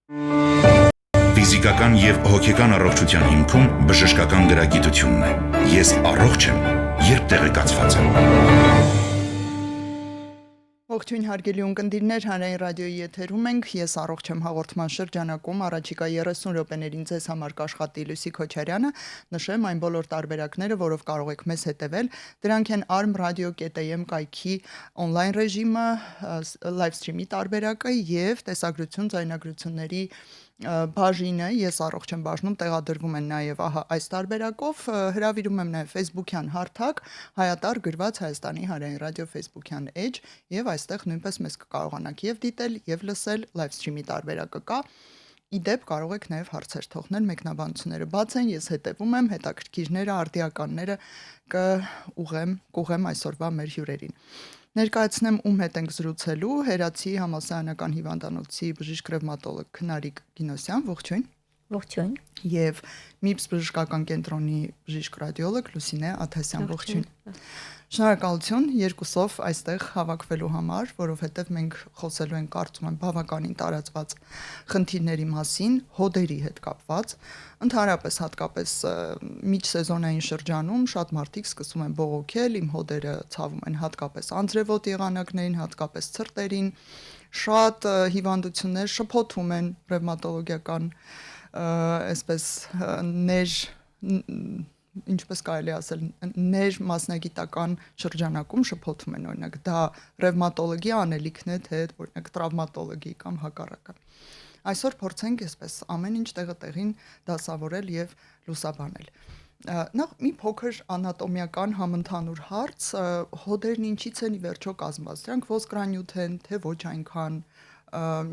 Ֆիզիկական եւ հոգեկան առողջության հիմքում բժշկական գրագիտությունն է։ Ես առողջ եմ, երբ տեղեկացված եմ։ Ողջույն հարգելի ունկնդիրներ, Հանրային ռադիոյի եթերում ենք, ես առողջ եմ հաղորդման շրջանակում, առաջիկա 30 րոպեներին ձեզ համար կաշխատի Լուսի Քոչարյանը, նշեմ այն բոլոր տարբերակները, որով կարող եք մեզ հետևել, դրանք են arm.radio.am կայքի on-line ռեժիմը, live stream-ի տարբերակը եւ տեսագրություն ձայնագրությունների բաժինը, ես առողջ եմ բաժնում, տեղադրվում են նաև այս տարբերակով, հրավիրում եմ նաև Facebook-յան հարթակ, հայատար գրված Հայաստանի Հանրային ռադիո Facebook-յան էջ եւ այստեղ նույնպես մեզ կկարողանաք եւ դիտել եւ լսել live stream-ի տարբերակը կա։ Իդեպ կարող եք նաև հարցեր թողնել, մեկնաբանությունները բաց են, ես հետևում եմ, հետաքրքիրները, արդիականները կուղեմ այսօրվա մեր հյուրերին։ Ներկայացնեմ ում հետ ենք զրուցելու, Հերացի համալսարանական հիվանդանոցի բժիշկ-ռևմատոլոգ Քնարիկ Գինոսյան, ողջույն։ Ողջույն։ Եվ MIPS բժշկական կենտրոնի բժիշկ-ռադիոլոգ Լուսինե Աթասյան, ողջույն։ Շնորհակալություն երկուսով այստեղ հավաքվելու համար, որովհետև մենք խոսելու ենք, կարծում եմ, բավականին տարածված խնդիրների մասին, հոդերի հետ կապված, ընդհանրապես հատկապես միջսեզոնային շրջանում շատ մարդիկ սկսում են բողոքել, իմ հոդերը ցավում են հատկապես անձրևոտ եղանակներին, հատկապես ցրտերին, շատ հիվանդություններ շփոթում են ռևմատոլոգիական այսպես ինչպես կարելի ասել, ներ մասնագիտական շրջանակում շփոթում են, օրինակ, դա ռևմատոլոգի անելիքն է, թե օրինակ տրավմատոլոգի կամ հակառակը։ Այսօր փորձենք այսպես ամեն ինչ տեղին դասավորել եւ լուսաբանել։ Նախ մի փոքր անատոմիական համընդհանուր հարց, հոդերն ինչից են ի վերջո կազմված, դրանք ոսկրանյութ են, թե ոչ այնքան,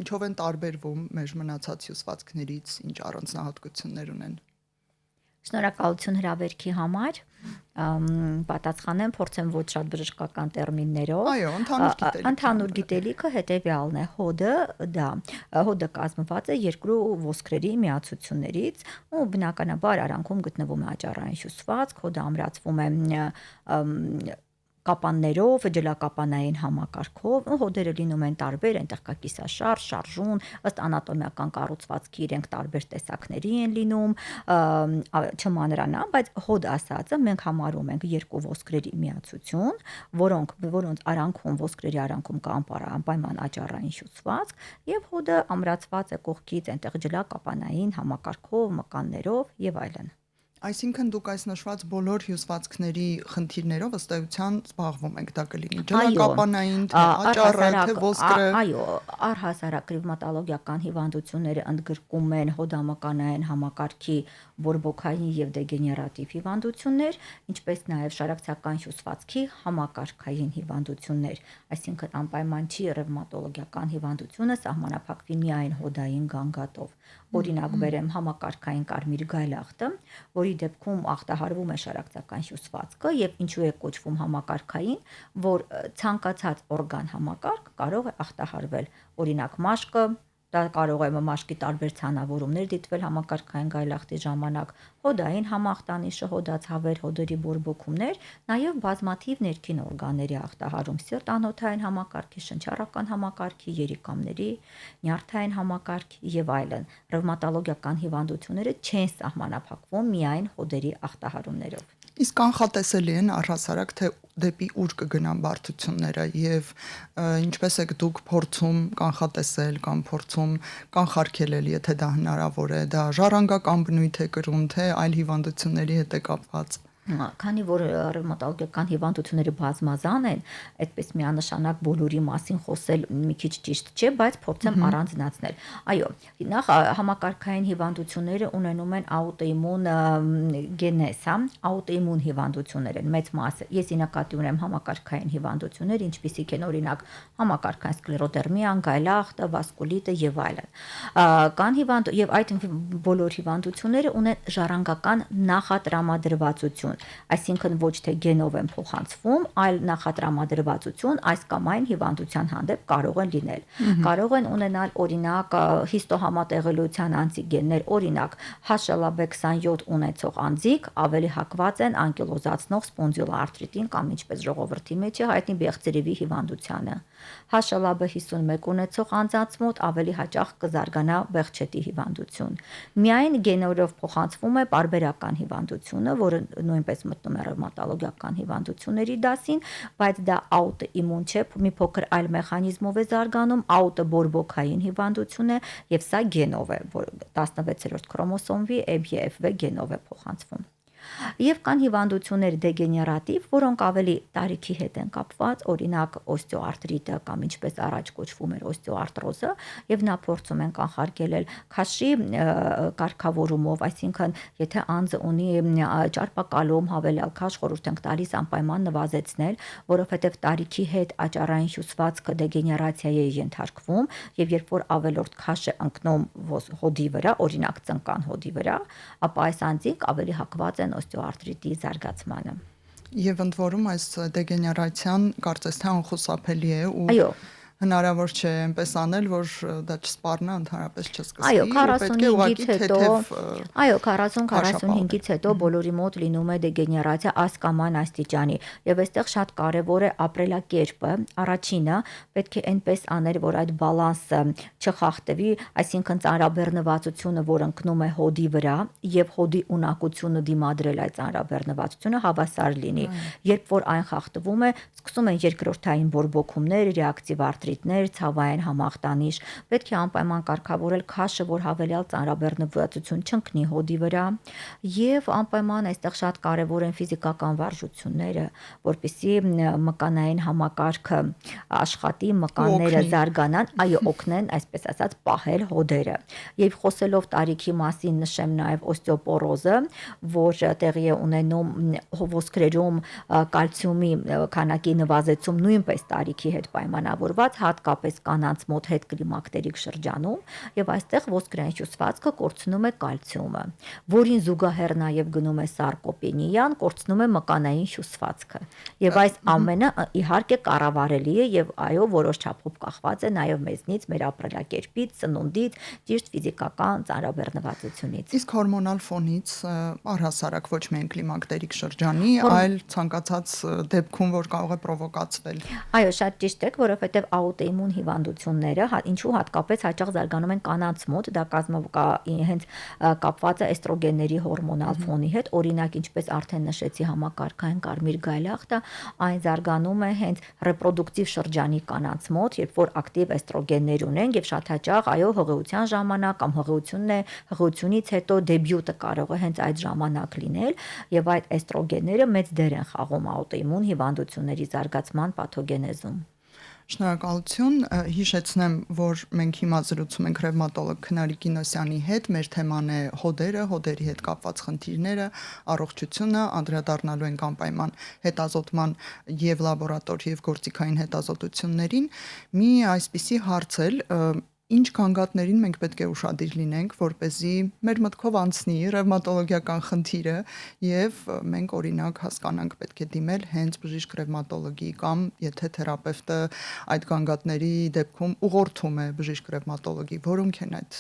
ինչով են տարբերվում մեր մնացած հյուսվածքներից, ինչ առանձնահատկություններ ունեն։ Շնորհակալություն հրավերքի համար, պատասխանեմ, փորձեմ ոչ շատ բժշկական տերմիններով։ Այո, ընդհանուր գիտելիքը հետևյալն է, հոդը կազմված է երկու ոսկրերի միացություններից, ու բնականաբար արանքում գտնվում է աճառային հյուսվածք, հոդը ամրացվում է կապաններով, ջլակապանային համակարգով, հոդերը լինում են տարբեր, այնտեղ կա կիսաշարժ, շարժուն, ըստ անատոմիական կառուցվածքի իրենք տարբեր տեսակների են լինում, չմանրանա, բայց հոդ ասածը մենք համարում ենք երկու ոսկրերի միացություն, որոնց արանքում, ոսկրերի արանքում կա անպայման աճառային հյուսվածք, եւ հոդը ամրացված է կողքից այնտեղ ջլակապանային համակարգով, մկաններով եւ այլն։ Այսինքն դուք այս նշված բոլոր հյուսվածքների խնդիրներով ըստ էության զբաղվում եք, դա կլինի ջլակապանային, թե աճառը, թե ոսկրը։ Այո, առհասարակ ռևմատոլոգիական հիվանդությունները ընդգրկում են հոդամկանային համակարգի բորբոքային եւ դեգեներատիվ հիվանդություններ, ինչպես նաեւ շարակցական հյուսվածքի համակարգային հիվանդություններ, այսինքն անպայման չի ռևմատոլոգիական հիվանդությունը սահմանափակվի միայն հոդային գանգատով։ Օրինակ բերեմ համակարգային կարմիր գայլախտը, որի դեպքում ախտահարվում է շարակցական հյուսվածքը եւ ինչու է կոչվում համակարգային, որ ցանկացած օրգան համակարգ կարող է ախտահարվել, օրինակ մաշկը, դա կարող է մաշկի տարբեր ցանավորումներ դիտվել համակարգային գայլախտի ժամանակ, հոդային համախտանիշը, հոդացավեր, հոդերի բորբոքումներ, նաեւ բազմաթիվ ներքին օրգանների ախտահարում, սիրտ-անոթային համակարգի, շնչառական համակարգի, երիկամների, նյարդային համակարգի եւ այլն։ Ռևմատոլոգիական հիվանդությունները չեն սահմանափակվում միայն հոդերի ախտահարումներով։ Իսկ կանխատեսելի են առհասարակ, թե դեպի ուր կգնան բարդությունները եւ ինչպես եք դուք փորձում կանխատեսել կամ փորձում կանխարգելել, եթե դա հնարավոր է, դա ժառանգական բնույթ է կրում, թե այլ հիվանդությունների հետ է կապված։ Քանի որ ռևմատոլոգիական հիվանդությունները բազմազան են, այդպես միանշանակ բոլորի մասին խոսել մի քիչ ճիշտ չէ, բայց փորձեմ առանձնացնել։ Այո, նախ համակարգային հիվանդությունները ունենում են աուտոիմուն գենեզ, աուտոիմուն հիվանդություններ են մեծ մասը։ Ես նկատի ունեմ համակարգային հիվանդություններ, ինչպիսիք են օրինակ համակարգային սկլերոդերմիան, գայլախտը, վասկուլիտը եւ այլն։ Կան եւ այդ բոլոր հիվանդությունները ունեն ժառանգական նախատրամադրվածություն։ հիվանդություն, այսինքն ոչ թե գենով են փոխանցվում, այլ նախատրամադրվածություն այս կամ այն հիվանդության հանդեպ կարող են լինել։ Կարող են ունենալ օրինակ հիստոհամատեղելիության անտիգեններ, օրինակ HLA-B27 ունեցող անձիկ ավելի հակված են անկիլոզացնող սպոնդիլոարթրիտին կամ ինչպես ժողովրդի մեջ է հայտնի Բեղձերևի հիվանդությանը։ HLA-B51 ունեցող անձանց մոտ ավելի հաճախ կզարգանա բեղջետի հիվանդություն։ Միայն գեներով փոխանցվում է պարբերական հիվանդությունը, որը նույնպես մտնում է ռևմատոլոգիական հիվանդությունների դասին, բայց դա աուտոիմուն չէ, մի փոքր այլ մեխանիզմով է զարգանում, աուտո բորբոքային հիվանդություն է եւ սա գենով է, որ 16-րդ քրոմոսոմի MYF գենով է փոխանցվում։ Եվ կան հիվանդություններ դեգեներատիվ, որոնք ավելի տարիքի հետ են կապված, օրինակ օստեոարտրիտը կամ ինչպես առաջ կոչվում էր օստեոարտրոզը, եւ նա փորձում են կանխարգելել քաշի կարգավորումով, այսինքն եթե անձը ունի ճարպակալում, հավելյալ քաշ, խորհուրդ ենք տալիս անպայման նվազեցնել, որովհետեւ տարիքի հետ աճառային հյուսվածքը դեգեներացիայի է ենթարկվում, եւ երբ որ ավելորդ քաշ է ընկնում հոդի վրա, օրինակ ծնկան հոդի վրա, ապա այս անձիկ ավելի հակված են օստեոարտրիտի զարգացմանը։ Եվ ընդ որում այս դեգեներացիան կարծես թե անխուսափելի է ու Այո, հնարավոր չէ այնպես անել, որ դա չսպառնա, ընդհանրապես չսկսի։ Այո, Պետք է ուղղակի 45-ից հետո, այո, 40-45-ից քաշապահել։ հետո բոլորի մոտ լինում է դեգեներացիա այս կամ այն աստիճանի, եւ այստեղ շատ կարեւոր է ապրելակերպը։ Առաջինը պետք է այնպես անել, որ այդ բալանսը չխախտվի, այսինքն ծանրաբեռնվածությունը, որ ընկնում է հոդի վրա, եւ հոդի ունակությունը դիմադրել այդ ծանրաբեռնվածությունը հավասար լինի։ Երբ որ այն խախտվում է, սկսում են երկրորդային բորբոքումներ, ռեակտիվ արթրիտներ, ցավային համախտանիշ, պետք է անպայման կարգավորել քաշը, որ հավելյալ ծանրաբեռնվածություն չընկնի հոդի վրա, եւ անպայման այստեղ շատ կարեւոր են ֆիզիկական վարժությունները, որպեսզի մկանային համակարգը աշխատի, մկանները զարգանան, այո, օգնեն, այսպես ասած, պահել հոդերը։ Եվ խոսելով տարիքի մասին նշեմ նաեւ օստեոպորոզը, որ տեղի է ունենում ոսկրերում կալցիումի քանակի նվազեցում նույնպես տարիքի հետ պայմանավորված, հատկապես կանանց մոտ հետ կլիմակտերիկ շրջանում, եւ այստեղ ոսկրային հյուսվածքը կորցնում է կալցիումը, որին զուգահեռ նաեւ գնում է սարկոպենիան, կորցնում է մկանային հյուսվածքը։ Եվ այս ամենը իհարկե կառավարելի է եւ այո, որոշ չափով կախված է նաեւ մեզնից, մեր ապրելակերպից, սնունդից, ճիշտ ֆիզիկական ծանրաբեռնվածությունից։ Իսկ հորմոնալ ֆոնից առհասարակ ոչ միայն կլիմակտերիկ շրջանի, այլ ցանկացած դեպքում, որ կարող է պրովոկացվել։ Այո, շատ ճիշտ եք, որովհետև աուտոիմուն հիվանդությունները, ինչու հատկապես հաճախ զարգանում են կանանց մոտ, դա հենց կապված է էստրոգենների հորմոնալ ֆոնի հետ, օրինակ ինչպես արդեն նշեցի համակարգային կարմիր գայլախտը, այն զարգանում է հենց ռեպրոդուկտիվ շրջանի կանանց մոտ, երբ որ ակտիվ էստրոգեններ ունեն եւ շատ հաճախ այո հղիության ժամանակ կամ հղիությունից հետո դեբյուտը կարող է հենց այդ ժամանակ լինել եւ այդ էստրոգենները մեծ դեր են խաղում աուտոիմուն հիվանդությունների զարգացման պաթոգենեզում։ Շնորհակալություն, հիշեցնեմ, որ մենք հիմա զրուցում ենք ռևմատոլոգ Քնարի Կինոսյանի հետ, մեր թեման է հոդերը, հոդերի հետ կապված խնդիրները, առողջությունը, անդրադառնալու ենք անպայման հետազոտման եւ լաբորատոր եւ գործիքային հետազոտություններին։ Մի այսպիսի հարց էլ Ինչ կանգատներին մենք պետք է ուշադիր լինենք, որպեսզի մեր մտքով անցնի ռևմատոլոգիական խնդիրը եւ մենք օրինակ հասկանանք պետք է դիմել հենց բժիշկ ռևմատոլոգի կամ եթե թերապևտը այդ կանգատների դեպքում ուղղորդում է բժիշկ ռևմատոլոգի, որոնք են այդ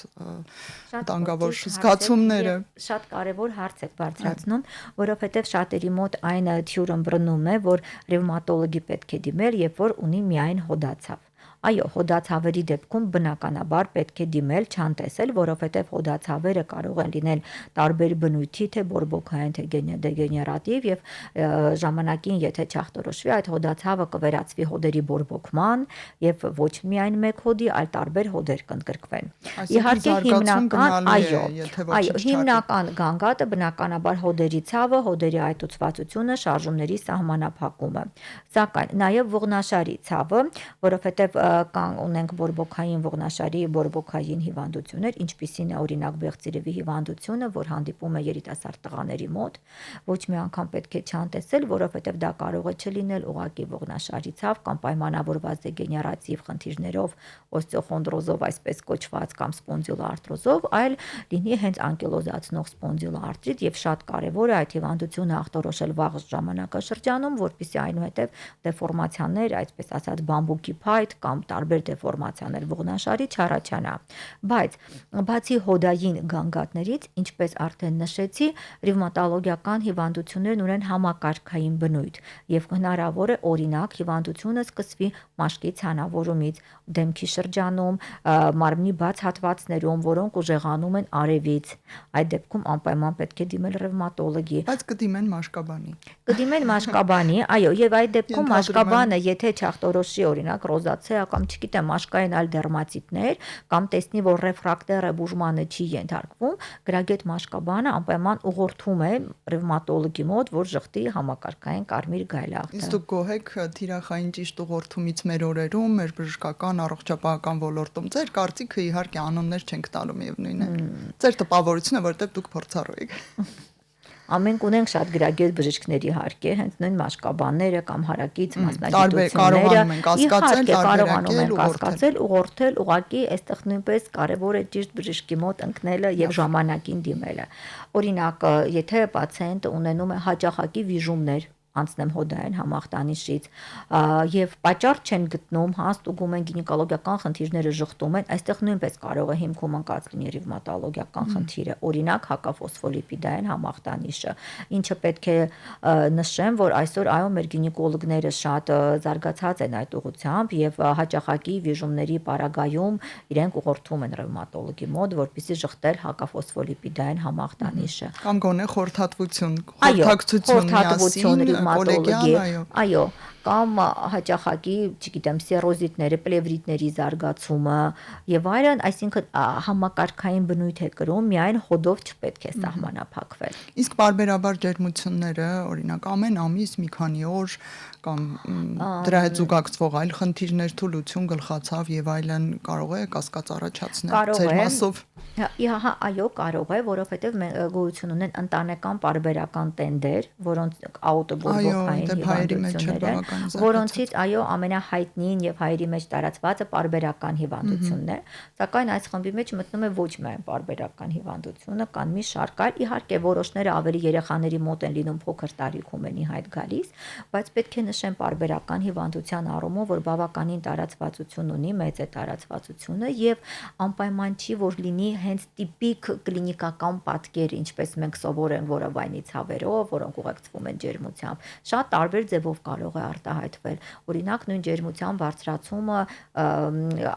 տանգավոր զգացումները։ Շատ կարևոր հարց եք բարձրացնում, որովհետեւ շատերի մոտ այն թյուրն բռնում է, որ ռևմատոլոգի պետք է դիմել, երբ որ ունի միայն հոդացավ։ Այո, հոդացավերի դեպքում բնականաբար պետք է դիմել, չանտեսել, որովհետև հոդացավերը կարող են լինել տարբեր բնույթի, թե բորբոքային, թե դեգեներատիվ եւ ժամանակին, եթե չախտորոշվի, այդ հոդացավը կվերածվի հոդերի բորբոքման եւ ոչ միայն մեկ հոդի, այլ տարբեր հոդեր կընդգրկվեն։ Իհարկե հիմնական գանգատը բնականաբար հոդերի ցավը, հոդերի այտուցվածությունը, շարժումների սահմանափակումը։ Սակայն նաեւ ողնաշարի ցավը, որովհետեւ ունենք բորբոքային ողնաշարի բորբոքային հիվանդություններ, ինչպիսին է օրինակ բեղձիրևի հիվանդությունը, որ հանդիպում է երիտասարդ տղաների մոտ, ոչ մի անգամ պետք է չանտեսել, որովհետև դա կարող է չլինել ուղղակի ողնաշարի ցավ կամ պայմանավորված դեգեներատիվ խնդիրներով, օստեոխոնդրոզով, այսպես կոչված, կամ սպոնդիլոարտրոզով, այլ լինի հենց անկիլոզացնող սպոնդիլոարտրիտ, եւ շատ կարեւոր է այդ հիվանդությունը ախտորոշել վաղ ժամանակաշրջանում, որպեսզի այնուհետև դեֆորմացիաներ, այսպես ասած, բամբուկի փայտ կամ տարբեր դեֆորմացիաներ ողնաշարի չառաջանա։ Բայց բացի հոդային գանգատներից, ինչպես արդեն նշեցի, ռևմատոլոգիական հիվանդություններն ունեն համակարգային բնույթ եւ հնարավոր է օրինակ հիվանդությունը սկսվի մաշկի ցանավորումից, դեմքի շրջանում, մարմնի բաց հատվածներում, որոնք ուժեղանում են արևից։ Այդ դեպքում անպայման պետք է դիմել ռևմատոլոգի։ Բայց կդիմեն մաշկաբանի։ Կդիմեն մաշկաբանի, այո, եւ այդ դեպքում մաշկաբանը, եթե չախտորոշի օրինակ ռոզացեա կամ չգիտեմ մաշկային այլ դերմատիտներ, կամ տեսնի, որ ռեֆրակտերը բուժմանը չի ենթարկվում, գրագետ մաշկաբանը անպայման ուղղորդում է ռևմատոլոգի մոտ, որ ժխտի համակարգային կարմիր գայլախտը։ Իսկ դուք գոհ եք թիրախային ճիշտ ուղղորդումից մեր օրերում, մեր բժշկական առողջապահական ոլորտում։ Ձեր կարծիքը իհարկե անուններ չենք տալու միևնույն է։ Ձեր տպավորությունը, որովհետև դուք փորձառու եք։ Ամենք ունենք շատ գրագետ բժիշկների հարկ է, հենց նույն մաշկաբանները կամ հարակից մասնագիտությունները կարողանում են կասկածել, ուղղորդել, ուղղակի այստեղ նույնպես կարևոր է ճիշտ բժշկի մոտ ընկնելը եւ ժամանակին դիմելը։ Օրինակ, եթե պացիենտը ունենում է հաճախակի վիժումներ, անցնեմ հոդային համախտանիշից եւ պատճառ չեն գտնում, ստուգում են գինեկոլոգիական խնդիրները ժխտում են, այստեղ նույնպես կարող է հիմքում ընկած լինի ռևմատոլոգիական խնդիրը, օրինակ հակաֆոսֆոլիպիդային համախտանիշը, ինչը պետք է նշեմ, որ այսօր այո մեր գինեկոլոգները շատ զարգացած են այդ ուղղությամբ եւ հաճախակի վիժումների պարագայում իրենք ուղղորդում են ռևմատոլոգի մոտ, որպեսզի ժխտել հակաֆոսֆոլիպիդային համախտանիշը։ Կամ գոնե խորհրդատվություն, խորհրդակցություն Այո, կամ հաճախակի, չգիտեմ, սերոզիտները, պլևրիտների զարգացումը եւ այլն, այսինքն համակարգային բնույթ է կրում, միայն հոդով չպետք է սահմանափակվել։ Իսկ բարբերաբար ջերմությունները, օրինակ ամեն ամիս մի քանի օր կամ դրա հետ զուգակցվող այլ խնդիրներ, թուլություն, գլխացավ եւ այլն կարող է կասկած առաջացնել ձեր մասով։ Այո, կարող է, որովհետեւ գոյություն ունեն ընտանեկան պարբերական տենդեր, որոնց աուտոբորբոքային հիվանդություններ են, որոնցից այո ամենահայտնին եւ հայերի մեջ տարածվածը պարբերական հիվանդությունն է, սակայն այս խմբի մեջ մտնում է ոչ միայն պարբերական հիվանդությունը, կան մի շարք այլ, իհարկե որոշները ավելի երեխաների մոտ են լինում, փոքր տարիքում են ի հայտ գալիս, բայց պետք է նշեմ պարբերական հիվանդության առումով, որ բավականին տարածվածություն ունի, մեծ է տարածվածությունը եւ անպայման չի, որ լինի հենց տիպիկ կլինիկական պատկեր, ինչպես մենք սովոր ենք որովայնի ցավերով, որոնք ուղեկցվում են ջերմությամբ, շատ տարբեր ձևով կարող է արտահայտվել։ Օրինակ նույն ջերմության բարձրացումը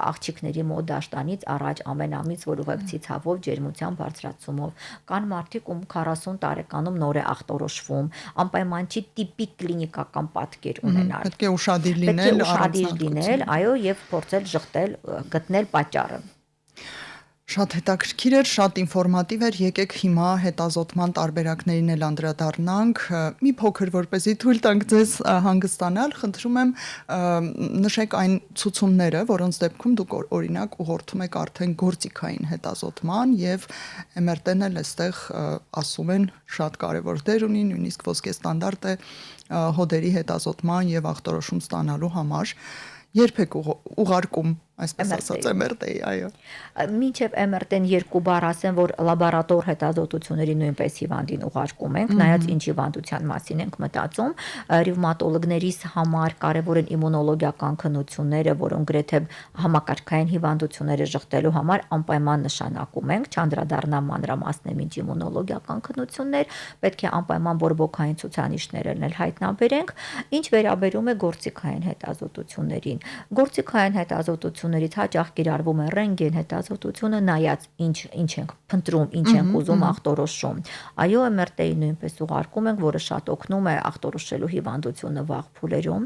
աղջիկների մոտ դաշտանից առաջ ամեն ամիս, որ ուղեկցի ցավով ջերմության բարձրացումով, կան մարդիկ, ում 40 տարեկանում նոր է ախտորոշվում, անպայման չի տիպիկ կլինիկական պատկեր ունենալ։ Պետք է ուշադիր լինել, այո, եւ փորձել ժխտել, գտնել պատճառը։ Շատ հետաքրքիր էր, շատ ինֆորմատիվ էր, եկեք հիմա հետազոտման տարբերակներին էլ անդրադառնանք, մի փոքր որպեսզի թույլ տանք ձեզ հանգստանալ, խնդրում եմ նշեք այն ցուցումները, որոնց դեպքում դուք օրինակ ուղղորդում եք արդեն գործիքային հետազոտման եւ MRT-ն էլ այստեղ ասում են շատ կարեւոր դեր ունի, նույնիսկ ոսկե ստանդարտ է հոդերի հետազոտման եւ ախտորոշում ստանալու համար։ Երբ եք ուղարկում, այսպես ասած, MRT-ի, այո։ Մինչև MRT-ն 2 բառ ասեմ, որ լաբորատոր հետազոտությունների նույնպես հիվանդին ուղարկում ենք, նայած ինչ հիվանդության մասին ենք մտածում, ռևմատոլոգներիս համար կարևոր են իմունոլոգիական քննությունները, որոնք գրեթե համակարգային հիվանդությունները ժխտելու համար անպայման նշանակում ենք, չանդրադառնամ մանրամասնեմ ինչ իմունոլոգիական քննություններ, պետք է անպայման բորբոքային ցուցանիշներն էլ հայտնաբերենք, ինչ վերաբերում է գործիքային հետազոտություններին։ Գործիքային հետազոտությունները հետազոտություններից հաճախ կիրառվում է ռենտգեն հետազոտությունը, նայած ինչ ենք փնտրում, ինչ ենք ուզում ախտորոշում։ Այո, MRT-ի նույնպես ուղարկում ենք, որը շատ օգնում է ախտորոշելու հիվանդությունը վաղ փուլերում։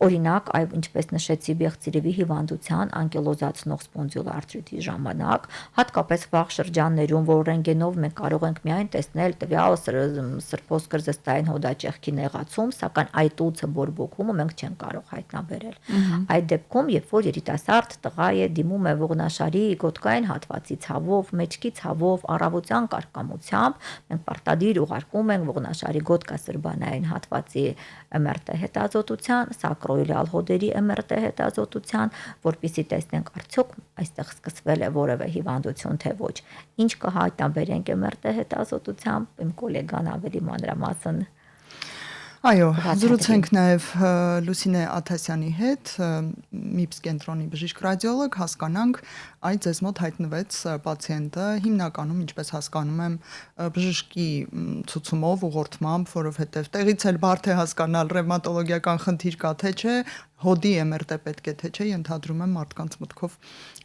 Օրինակ, ինչպես նշեցի, բեղցիրևի հիվանդության անկիլոզացնող սպոնդիլոարթրիտի ժամանակ, հատկապես վաղ շրջաններում, որ ռենտգենով մենք կարող ենք միայն տեսնել տվյալ սրբոսկրզստային հոդաճեղքի նեղացում, սակայն այդ ուծը բորբոքումը մենք չենք կարող հայտնաբերել։ Այդ դեպքում, երբ որ երիտասարդ տղա է դիմում է ողնաշարի գոտկային հատվածի ցավով, մեջքի ցավով, առավոտյան կարկամությամբ, մենք պարտադիր ուղարկում ենք ողնաշարի գոտկասրբանային հատվածի MRT հետազոտության, սակրոիլյալ հոդերի MRT հետազոտության, որպեսզի տեսնենք արդյոք այստեղ սկսվել է որևէ հիվանդություն թե ոչ։ Ինչ կհայտնաբերենք MRT հետազոտությամբ, իմ գոլեգան ավելի մանրամասն Այո, զրուցենք նաև Լուսինե Աթասյանի հետ, MIPS կենտրոնի բժիշկ ռադիոլոգ, հասկանանք այդ ձեզ մոտ հայտնվեց պացիենտը, հիմնականում ինչպես հասկանում եմ բժշկի ցուցումով, ուղղորդմամբ, որովհետև տեղից էլ բարդ է հասկանալ ռևմատոլոգիական խնդիր կա թե չէ, հոդի MRT պետք է թե չէ, ենթադրում եմ մարդկանց մտքով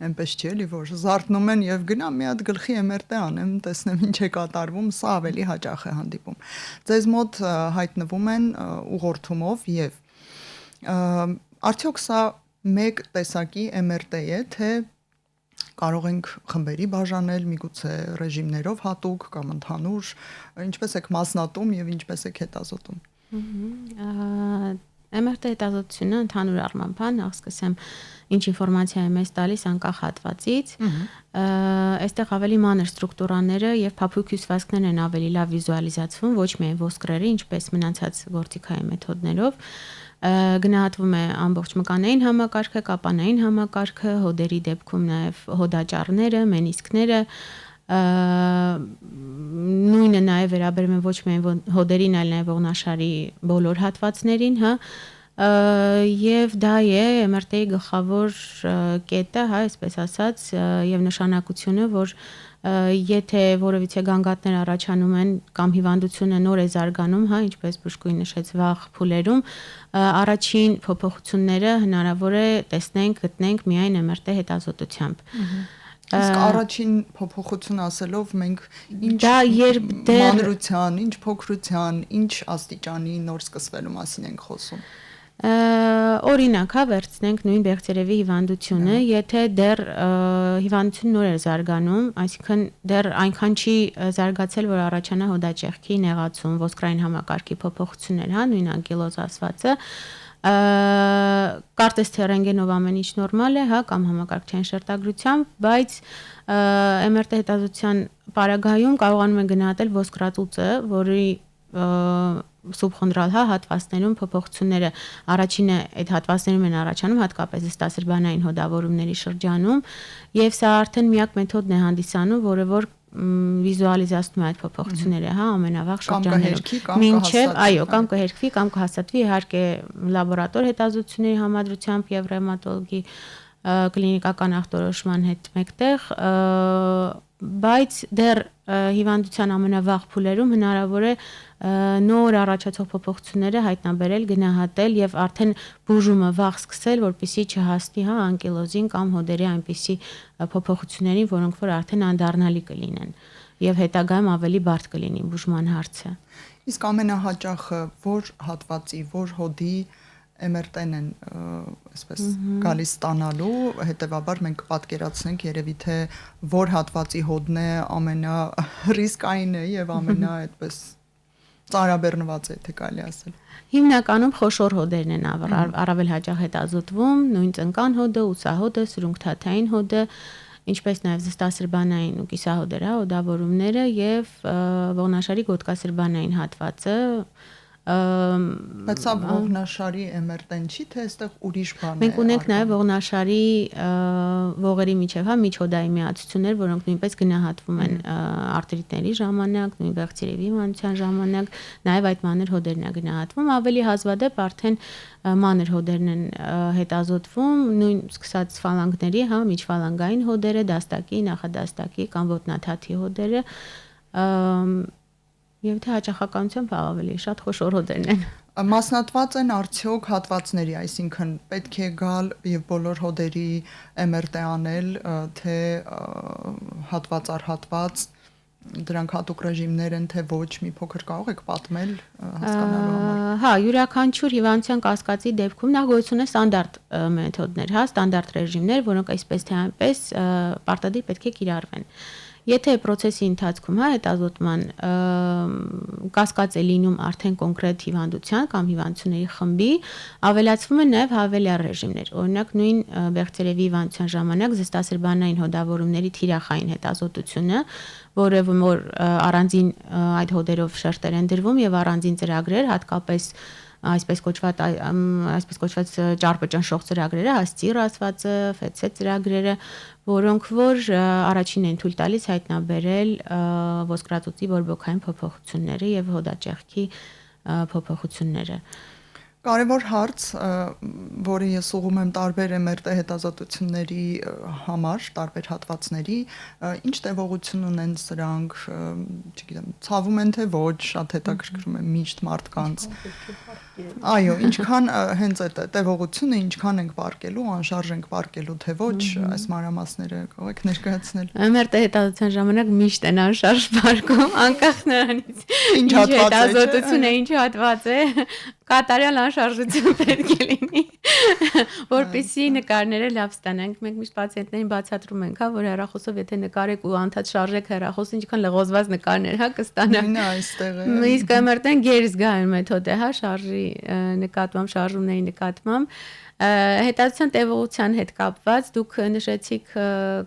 այնպես չի էլի, որ զարթնում են եւ գնամ մի հատ գլխի MRT անեմ, տեսնեմ ինչ է կատարվում, սա ավելի հաճախ է հանդիպում։ Ձեզ մոտ հայտնվում են ուղղորդումով եւ արդյոք սա մեկ տեսակի MRT է, թե կարող ենք խմբերի բաժանել, միգուցե ռեժիմներով հատուկ կամ ընդհանուր, ինչպես եք մասնատում եւ ինչպես եք հետազոտում։ MRT հետազոտությունը ընդհանուր առմամբ նախ սկսեմ ինչ ինֆորմացիա է մեզ տալիս անկախ հատվածից, այստեղ ավելի մանր ստրուկտուրաները եւ փափուկ հյուսվածքներն են ավելի լավ վիզուալիզացվում, ոչ միայն ոսկրերը, ինչպես մնացած գործիքային մեթոդներով, գնահատվում է ամբողջ մկանային համակարգը, կապանային համակարգը, հոդերի դեպքում նաեւ հոդաճառները, մենիսկները, նույնը նաև վերաբերում է ոչ միայն հոդերին, այլ նաև ողնաշարի բոլոր հատվածներին, հա, եւ դա է MRT-ի գլխավոր կետը, հա, այսպես ասած, եւ նշանակությունը, որ եթե որևիցե գանգատներ առաջանում են կամ հիվանդությունը նոր է զարգանում, հա, ինչպես բժշկուհին նշեց վաղ փուլերում, առաջին փոփոխությունները հնարավոր է տեսնենք, գտնենք միայն MRT հետազոտությամբ։ Իսկ առաջին փոփոխություն ասելով մենք ինչ մանրության, ինչ փոքրության, ինչ աստիճանի նոր սկսվելու մասին ենք խոսում։ Օրինակ, հա, վերցնենք նույն բեղցերևի հիվանդությունը, եթե դեռ հիվանդությունը նոր է զարգանում, այսինքն դեռ այնքան չի զարգացել, որ առաջանա հոդաճեղքի նեղացում, ոսկրային համակարգի փոփոխություններ, հա, նույն անկիլոզ ասվածը, կարծես թե ռենտգենով ամեն ինչ նորմալ է, հա, կամ համակարգչային շերտագրությամբ, բայց MRT հետազոտության պարագայում կարողանում են գնահատել ոսկրածուծը, որի սուբխոնդրալ, հա, հատվածներում փոփոխությունները առաջինը այդ հատվածներում են առաջանում, հատկապես զստասրբանային հոդավորումների շրջանում, եւ սա արդեն միակ մեթոդն է հանդիսանում, որը որ վիզուալիզացնում է այդ փոփոխությունները, հա, ամենավաղ շրջաններում։ Մինչև, այո, կամ կհերքվի, կամ կհաստատվի, իհարկե լաբորատոր հետազոտությունների համադրությամբ եւ ռևմատոլոգի կլինիկական ախտորոշման հետ մեկտեղ, բայց դեռ հիվանդության ամենավաղ փուլերում հնարավոր է նոր առաջացող փոփոխությունները հայտնաբերել, գնահատել եւ արդեն բուժումը վաղ սկսել, որպեսզի չհասնի, հա, անկիլոզին կամ հոդերի այնպիսի փոփոխություններին, որոնք որ արդեն անդառնալի կլինեն եւ հետագայում ավելի բարդ կլինի բուժման հարցը։ Իսկ ամենահաճախը որ հատվածի, որ հոդի MRT-ն են այսպես գալիս ստանալու, հետեւաբար մենք կպատկերացնենք երևի թե որ հատվածի հոդն է ամենառիսկային է եւ ամենա այդպես ծարաբեռնված է, թե կարելի ասել։ Հիմնականում խոշոր հոդերն են առավել հաճախ հետազոտվում, նույն ծնկան հոդը, ուսահոդը, սրունքթաթային հոդը, ինչպես նաև զստասրբանային ու կիսահոդերը, հոդավորումները եւ ողնաշարի գոտկասրբանային հատվածը, բայց սա ողնաշարի MRT-ն չի, թե այստեղ ուրիշ բան է։ Մենք ունենք նաև ողնաշարի ողերի միջև, հա, միջհոդայի միացություններ, որոնք նույնպես գնահատվում են արտրիտների ժամանակ, նույն բեղցիրևի հիվանդության ժամանակ, նաև այդ մանր հոդերն է գնահատվում, ավելի հազվադեպ արդեն մանր հոդերն են հետազոտվում, նույն սկսած ֆալանգների, հա, միջֆալանգային հոդերը, դաստակի, նախադաստակի կամ ոտնաթաթի հոդերը, եւ թե հաճախականությամբ ավելի շատ խոշոր հոդերն են։ Մասնատված են արդյոք հատվածների, այսինքն պետք է գալ եւ բոլոր հոդերի MRT անել, թե հատված առ հատված դրանք հատուկ ռեժիմներ են, թե ոչ, մի փոքր կարող եք պատմել հասկանալու համար։ Հա, յուրաքանչյուր հիվանդության կասկածի դեպքում նա գոյություն է ստանդարտ մեթոդներ, հա, ստանդարտ ռեժիմներ, որոնք այսպես թե այնպես պարտադիր պետք է կիրառվեն։ Եթե process-ի ընթացքում հա հետազոտման կասկած է լինում արդեն կոնկրետ հիվանդության կամ հիվանդությունների խմբի, ավելացվում են նաև հավելյալ ռեժիմներ։ Օրինակ նույն Բեղցերևի հիվանդության ժամանակ զստասրբանային հոդավորումների թիրախային հետազոտությունը, որը որ առանձին այդ հոդերով շերտեր են դրվում եւ առանձին ծրագրեր, հատկապես այսպես կոչված ճարպճնշող ծրագրերը, հաստիռ ասվածը, ֆեցե ծրագրերը, որոնք որ առաջին են թույլ տալիս հայտնաբերել ոսկրածուծի բորբոքային փոփոխությունները եւ հոդաճեղքի փոփոխությունները։ Կարևոր հարց, որը ես ուղղում եմ տարբեր MRT հետազոտությունների համար, տարբեր հատվածների, ինչ տևողություն ունեն սրանք, չգիտեմ, ցավում են թե ոչ, շատ հետաքրքրում է միշտ մարդկանց։ Այո, ինչքան հենց այդ տևողությունը, ինչքան ենք պարկելու, անշարժ ենք պարկելու թե ոչ, այս մանրամասները կարող եք ներկայացնել։ MRT հետազոտության ժամանակ միշտ են անշարժ պարկում, անկախ նրանից ինչ հետազոտություն է, ինչ հատված է, կատարյալ անշարժություն պետք է լինի, որպեսզի նկարները լավ ստանանք։ Մենք միշտ պացիենտներին բացատրում ենք, հա, որ հեռախոսով եթե նկարեք ու անդադ շարժեք հեռախոսը, ինչքան լղոզված նկարներ, հա, կստանաք։ Նույնը այստեղ է։ Իսկ MRT-ն գերզգայուն մեթոդ է, հա, շարժի նկատմամբ, շարժումների նկատմամբ։ Հետազոտության տևողության հետ կապված դուք նշեցիք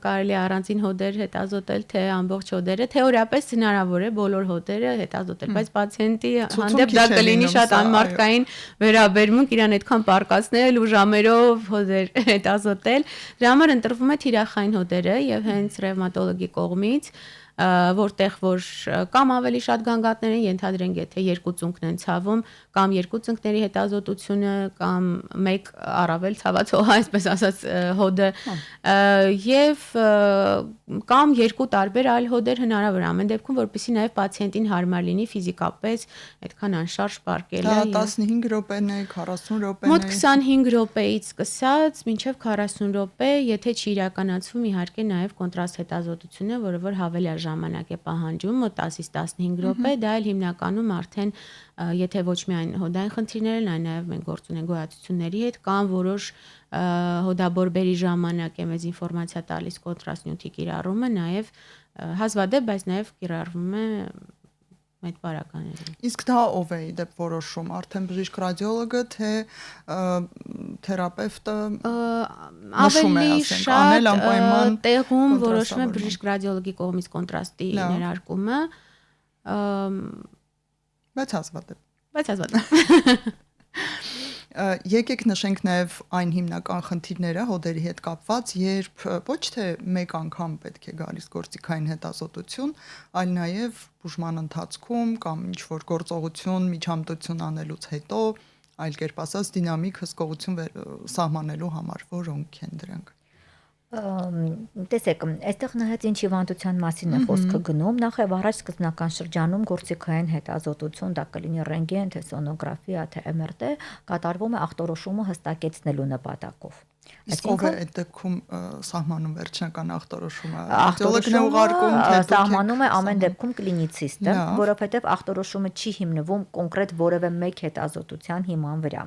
կարելի է առանձին հոդեր հետազոտել, թե ամբողջ հոդերը, թեորիապես հնարավոր է բոլոր հոդերը հետազոտել, բայց պացիենտի հանդեպ դա կլինի շատ անմարդկային վերաբերմունք, իրան այդքան պարկացնել ու ժամերով հոդեր հետազոտել։ Դրա համար ընտրվում է թիրախային հոդերը եւ հենց ռևմատոլոգի կողմից որտեղ որ կամ ավելի շատ գանգատներ են, ենթադրենք եթե երկու ծունկն են ցավում, կամ երկու ծնկների հետազոտությունը, կամ մեկ առավել ցավացող, այսպես ասած, հոդը, եւ կամ երկու տարբեր այլ հոդեր հնարավոր ամեն դեպքում, որպեսզի նաեւ պացիենտին հարմար լինի ֆիզիկապես այդքան անշարժ պարկելը։ 15 րոպեն է, 40 րոպեն է։ Մոտ 25 րոպեից սկսած մինչև 40 րոպե, եթե չի իրականացվում իհարկե նաեւ կոնտրաստ հետազոտությունը, որը որ հավելյալ ժամանակ է պահանջում, մոտ 10-ից 15 րոպե, դա էլ հիմնականում արդեն եթե ոչ միայն հոդային խնդիրներ են, այլ նաև մենք գործ ունենք գոյացությունների հետ, կամ որոշ հոդաբորբերի ժամանակ է մեզ ինֆորմացիա տալիս կոնտրաստ նյութի կիրառումը, նաև հազվադեպ, բայց նաև կիրառվում է այդ բարականերին։ Իսկ դա ով է իդեպ որոշում, արդեն բժիշկ ռադիոլոգը, թե թերապևտը ավելի շատ տեղում որոշում է բժիշկ ռադիոլոգի կողմից կոնտրաստի ներարկումը, բայց հազվադեպ։ Եկեք նշենք նաև այն հիմնական խնդիրները հոդերի հետ կապված, երբ ոչ թե մեկ անգամ պետք է գալիս գործիքային հետազոտություն, այլ նաև բուժման ընթացքում կամ ինչ-որ գործողություն, միջամտություն անելուց հետո, այլ կերպ ասած, դինամիկ հսկողություն սահմանելու համար, որոնք են դրանք։ Տեսեք, այստեղ նայած ինչ հիվանդության մասին է խոսքը գնում, նախ եւ առաջ սկզբնական շրջանում գործիքային հետազոտություն, դա կլինի ռենտգեն, թե սոնոգրաֆիա, թե MRT, կատարվում է ախտորոշումը հստակեցնելու նպատակով։ Իսկ ով է այդ դեպքում սահմանում վերջնական ախտորոշումը, ռադիոլոգն է ուղարկում, թե դուք սահմանում է ամեն դեպքում կլինիցիստը, որովհետև ախտորոշումը չի հիմնվում կոնկրետ որևէ մեկ հետազոտության հիման վրա։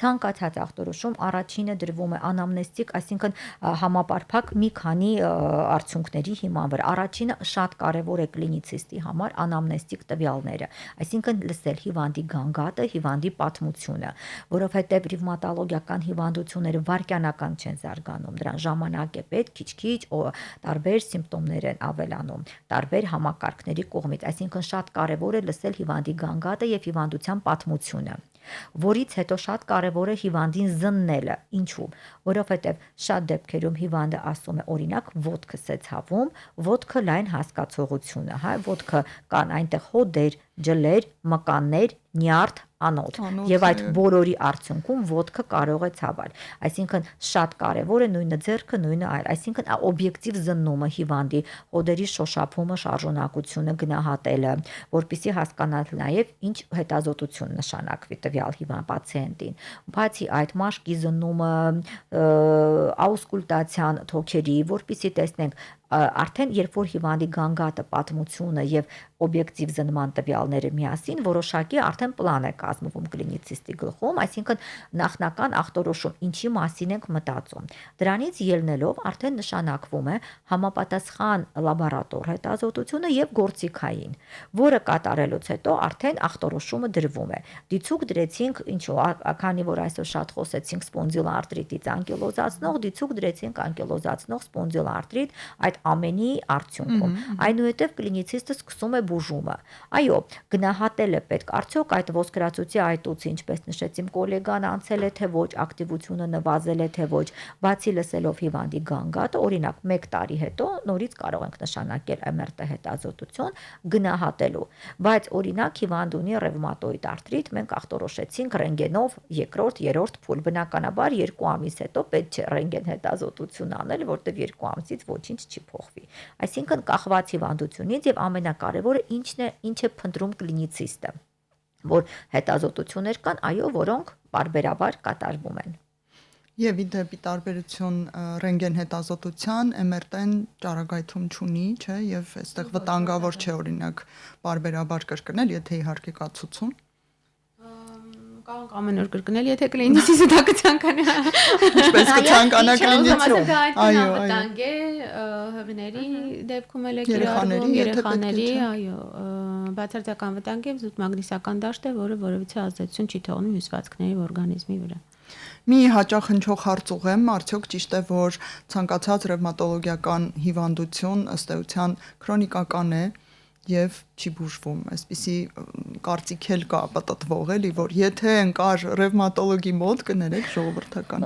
Ցանկացած ախտորոշում առաջինը դրվում է անամնեստիկ, այսինքն համապարփակ մի քանի արդյունքների հիման վրա։ Առաջինը շատ կարևոր է կլինիցիստի համար անամնեստիկ տվյալները, այսինքն լսել հիվանդի գանգատը, հիվանդի պատմությունը, որովհետև ռևմատոլոգիական հիվանդությունները վարքյանական չեն զարգանում, դրան ժամանակ է պետք, քիչ-քիչ տարբեր սիմպտոմներ են ավելանում, տարբեր համակարգների կողմից, այսինքն շատ կարևոր է լսել հիվանդի գանգատը եւ հիվանդության պատմությունը, որից հետո շատ կարևոր է հիվանդին զննելը, ինչու, որովհետեւ շատ դեպքերում հիվանդը ասում է օրինակ ոտքս է ցավում, ոտքը լայն հասկացողությունը, հա, ոտքը կան այնտեղ հոդեր, ջլեր, մկաններ, նյարդ, անոթ եւ այդ բոլորի արդյունքում ոտքը կարող է ցավել, այսինքն շատ կարեւոր է նույնը ձեռքը, նույնը այլ, այսինքն օբյեկտիվ զննումը հիվանդի հոդերի շոշափումը, շարժունակությունը գնահատելը, որպեսզի հասկանալ նաեւ ինչ հետազոտություն նշանակվի տվյալ հիվանդ պացիենտին, բացի այդ մաշկի զննումը, աուսկուլտացիան թոքերի, որպեսզի տեսնենք արդեն երբ որ հիվանդի գանգատը, պատմությունը եւ օբյեկտիվ զննման տվյալները միասին որոշակի արդեն պլան է կազմվում կլինիցիստի գլխում, այսինքն նախնական ախտորոշում ինչի մասին ենք մտածում։ Դրանից ելնելով արդեն նշանակվում է համապատասխան լաբորատոր հետազոտությունը եւ գործիքային, որը կատարելուց հետո արդեն ախտորոշումը դրվում է։ Դիցուկ դրեցինք ինչու, քանի որ այսօր շատ խոսեցինք սպոնդիլոարտրիտից անկիլոզացնող, դիցուկ դրեցինք անկիլոզացնող սպոնդիլոարտրիտ, այդ ամենի արդյունքում այնուհետև կլինիցիստը սկսում է բուժումը։ Այո, գնահատել է պետք արդյոք այդ ոսկրածուծի այտուցը, ինչպես նշեցիմ գոլեգան անցել է թե ոչ, ակտիվությունը նվազել է թե ոչ, բացի լսելով հիվանդի գանգատը, օրինակ 1 տարի հետո նորից կարող ենք նշանակել MRT հետազոտություն գնահատելու, բայց օրինակ հիվանդ ունի ռևմատոիդ արտրիտ, մենք ախտորոշեցինք ռենտգենով երկրորդ, երրորդ փուլ, բնականաբար 2 ամիս հետո պետք չէ ռենտգեն հետազոտություն անել, որտեղ 2 ամսից ոչինչ չի փոխվի։ Այսինքն կախված հիվանդությունից եւ ամենակարևորը ինչ է փնտրում կլինիցիստը, որ հետազոտություններ կան, այո, որոնք բարբերաբար կատարվում են։ Եվ ի դեպի տարբերություն ռենտգեն հետազոտության MRT-ն ճառագայթում չունի, չէ, եւ այստեղ վտանգավոր չէ օրինակ բարբերաբար կրկնել, եթե իհարկե կա ցուցում։ Կարող ամեն օր կրկնել, եթե կլինիցիստը դա կցանկանա։ Ինչպես կցանկանա կլինիցիստը։ Այո, վտանգ է հղիների դեպքում էլ է կիրառվում, երեխաների, այո, բացարձակական վտանգ է զուտ մագնիսական դաշտ է, որը որևիցե ազդեցություն չի թողնում հյուսվածքների օրգանիզմի վրա։ Մի հաճախ հնչող հարց ուղեմ, արդյոք ճիշտ է, որ ցանկացած ռևմատոլոգիական հիվանդություն ըստ էության քրոնիկական է եւ չի բուժվում, այսպիսի կարծիք էլ կա պատտվող էլի, որ եթե ընկար ռևմատոլոգի մոտ կներեք ժողովրդական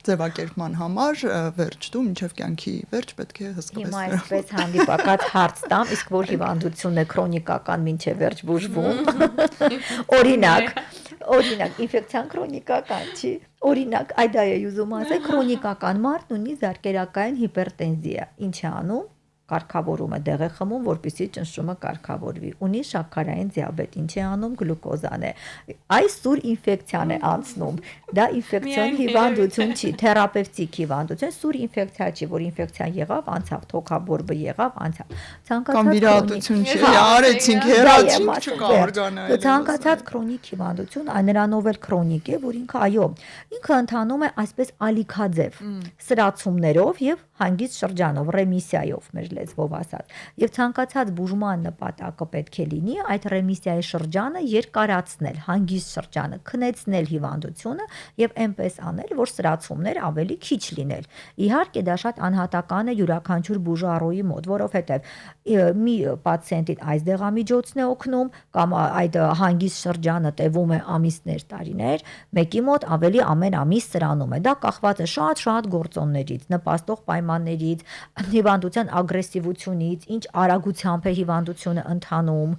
ձևակերպման համար վերջ դու մինչև կյանքի վերջ պետք է հսկվես։ Հիմա այսպես հանդիպակաց հարց տամ, իսկ որ հիվանդությունն է քրոնիկական մինչև վերջ բուժվում։ Օրինակ ինֆեկցիան քրոնիկական չի։ Օրինակ, այդ է ուզում ասել, քրոնիկական մարդն ունի զարկերակային հիպերտենզիա, ինչ է անում։ Կարգավորում է դեղը խմում, որպեսզի ճնշումը կարգավորվի։ Ունի շաքարային դիաբետ, ինչ է անում, գլուկոզան է։ Այս սուր ինֆեկցիան է անցնում։ Դա ինֆեկցիոն հիվանդություն չի, թերապևտիկ հիվանդություն, սուր ինֆեկցիա չի, որ ինֆեկցիան եղավ, անցավ, թոքաբորբը եղավ, անցավ։ Կամ վիրահատություն չի, արեցինք, հեռացինք, չկա օրգանը։ Ցանկացած քրոնիկ հիվանդություն, նրանով էլ քրոնիկ է, որ ինքը այո, ինքը ընթանում է այսպես ալիքաձև, սրացումներով եւ հանգիստ շրջանով, ռեմիսիայով մեր լեզվով ասած։ Եվ ցանկացած բուժման նպատակը պետք է լինի այդ ռեմիսիայի շրջանը երկարացնել, հանգիստ շրջանը, քնեցնել հիվանդությունը եւ այնպես անել, որ սրացումներ ավելի քիչ լինել։ Իհարկե դա շատ անհատական է յուրաքանչյուր բուժարոյի մոտ, որովհետեւ մի պացիենտին այս դեղամիջոցն է օգնում կամ այդ հանգիստ շրջանը տևում է ամիսներ, տարիներ, մեկի մոտ ավելի ամեն ամիս սրանում է։ Դա կախված է շատ գործոններից, նպաստող պայմաններից, հիվանդության ագրեսիվությունից, ինչ արագությամբ է հիվանդությունը ընթանում։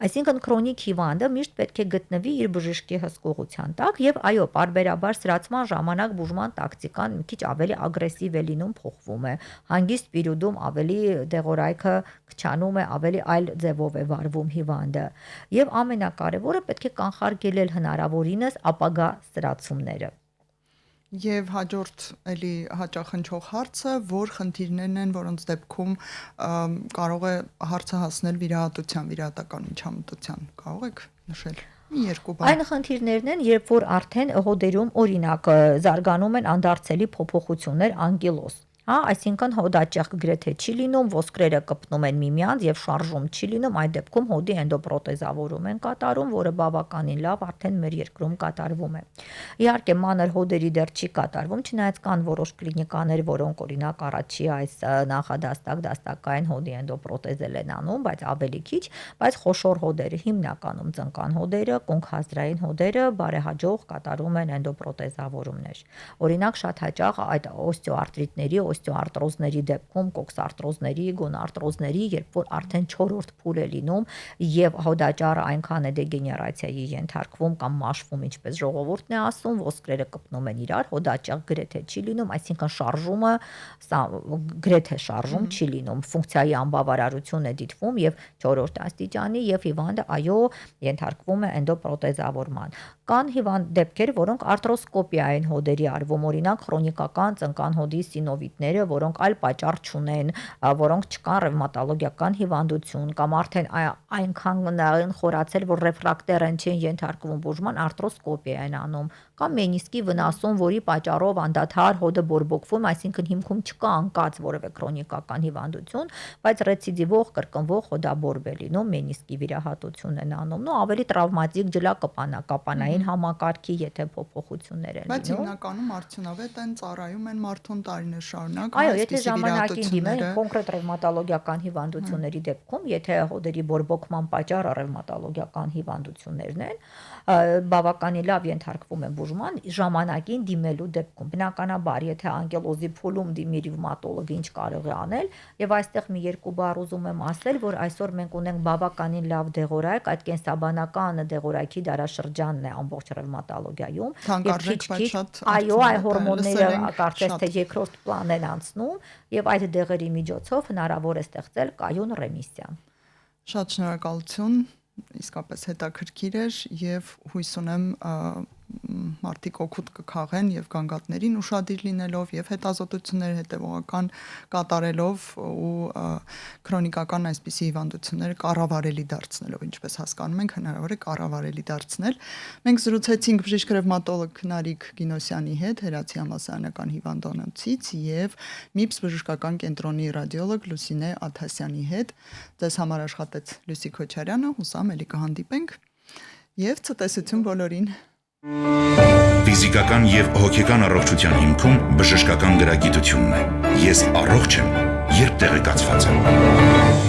Այսինքն քրոնիկ հիվանդը միշտ պետք է գտնվի իր բժշկի հսկողության տակ եւ այո, պարբերաբար սրացման ժամանակ բուժման տակտիկան մի քիչ ավելի ագրեսիվ է լինում, փոխվում է։ Հանգիստ պերիոդում ավելի դեղորայքը քչանում է, ավելի այլ ձևով է վարվում հիվանդը։ Եվ ամենակարևորը պետք է կանխարգելել հնարավորինս ապագա սրացումները։ Եվ հաջորդ էլի հաճախ հնչող հարցը, որ խնդիրներն են, որոնց դեպքում կարող է հարցը հասնել վիրահատական միջամտության։ Կարող եք նշել մի երկու բան։ Այն խնդիրներն են, երբ որ արդեն հոդերում օրինակ զարգանում են անդարձելի փոփոխություններ, անկիլոզ։ Այսինքն հոդաճեղք գրեթե չի լինում, ոսկրերը կպնում են միմյանց եւ շարժում չի լինում, այդ դեպքում հոդի էնդոպրոթեզավորում են կատարում, որը բավականին լավ արդեն մեր երկրում կատարվում է։ Իհարկե մանր հոդերի դեռ չի կատարվում, չնայած կան որոշ կլինիկաներ, որոնք օրինակ առաջի այս նախադաստակ, դաստակային հոդի էնդոպրոթեզել են անում, բայց ավելի քիչ, բայց խոշոր հոդերը, հիմնականում ծնկան հոդերը, կոնքազդրային հոդերը բարեհաջող կատարում են էնդոպրոթեզավորումներ։ Օրինակ շատ հաճախ այդ օստեոարտրիտների, օստեոարտրոզների դեպքում, կոքսարտրոզների, գոնարտրոզների, երբ որ արդեն 4-րդ փուլ է լինում եւ հոդաճառը այնքան է դեգեներացիայի ենթարկվում կամ մաշվում, ինչպես ժողովուրդն է ասում, ոսկրերը կպնում են իրար, հոդաճառ գրեթե չի լինում, այսինքն շարժումը գրեթե շարժում չի լինում, ֆունկցիայի անբավարարություն է դիտվում եւ 4-րդ աստիճանի եւ հիվանդը այո ենթարկվում է էնդոպրոթեզավորման։ Կան հիվանդ դեպքեր, որոնք արթրոսկոպիա են հոդերի արվում, օրինակ քրոնիկական ծնկան հոդի սինովիտները, որոնք այլ պատճառ չունեն, որոնք չկան ռևմատոլոգիական հիվանդություն կամ արդեն այնքան խորացել, որ ռեֆրակտեր են չեն ենթարկվում բուժման, արթրոսկոպիա են անում, կամ մենիսկի վնասում, որի պատճառով անդադար հոդը բորբոքվում, այսինքն հիմքում չկա անկած որևէ քրոնիկական հիվանդություն, բայց ռեցիդիվող կրկնվող հոդաբորբ է լինում, մենիսկի վիրահատություն են անում, ու ավելի տրավմատիկ ջլակապանային համակարգի եթե փոփոխություններ են լինում։ Բայց հիմնականում արդյունավետ են, ծառայում են մարդուն տարիներ շարունակ։ Այո, եթե ժամանակին դիմեն կոնկրետ ռևմատոլոգիական հիվանդությունների դեպքում, եթե հոդերի բորբոքման պատճառը ռևմատոլոգիական հիվանդություններն են, բավականին լավ ենթարկվում են բուժման ժամանակին դիմելու դեպքում։ Բնականաբար, եթե անկելոզի փուլում դիմի ռևմատոլոգը ինչ կարող է անել, եւ այստեղ մի երկու բառ ուզում եմ ասել, որ այսօր մենք ունենք բավականին լավ դեղորայք, այդ կենսաբանական դեղորայքի դարաշրջանն է ամբողջ ռևմատոլոգիայում։ Այո, այ հորմոնները կարծես թե երկրորդ պլան են անցնում եւ այդ դեղերի միջոցով հնարավոր է ստեղծել կայուն ռեմիսիա։ Շատ շնորհակալություն, իսկապես հետաքրքիր էր եւ հույս ունեմ մարդիկ օգուտ կքաղեն եւ գանգատներին ուշադիր լինելով եւ հետազոտություններ հետեւողական կատարելով ու քրոնիկական այսպիսի հիվանդությունները կառավարելի դարձնելով, ինչպես հասկանում ենք, հնարավոր է կառավարելի դարձնել։ Մենք զրուցեցինք բժիշկ ռևմատոլոգ Նարիկ Գինոսյանի հետ, Հերացի համալսարանական հիվանդանոցից եւ MIPS բժշկական կենտրոնի ռադիոլոգ Լուսինե Աթասյանի հետ։ Ձեզ համար աշխատեց Լուսի Քոչարյանը, հուսամ ելի կհանդիպենք եւ ցտեսություն բոլորին։ Ֆիզիկական եւ հոգեկան առողջության հիմքում բժշկական գրագիտությունն է։ Ես առողջ եմ, երբ տեղեկացված եմ։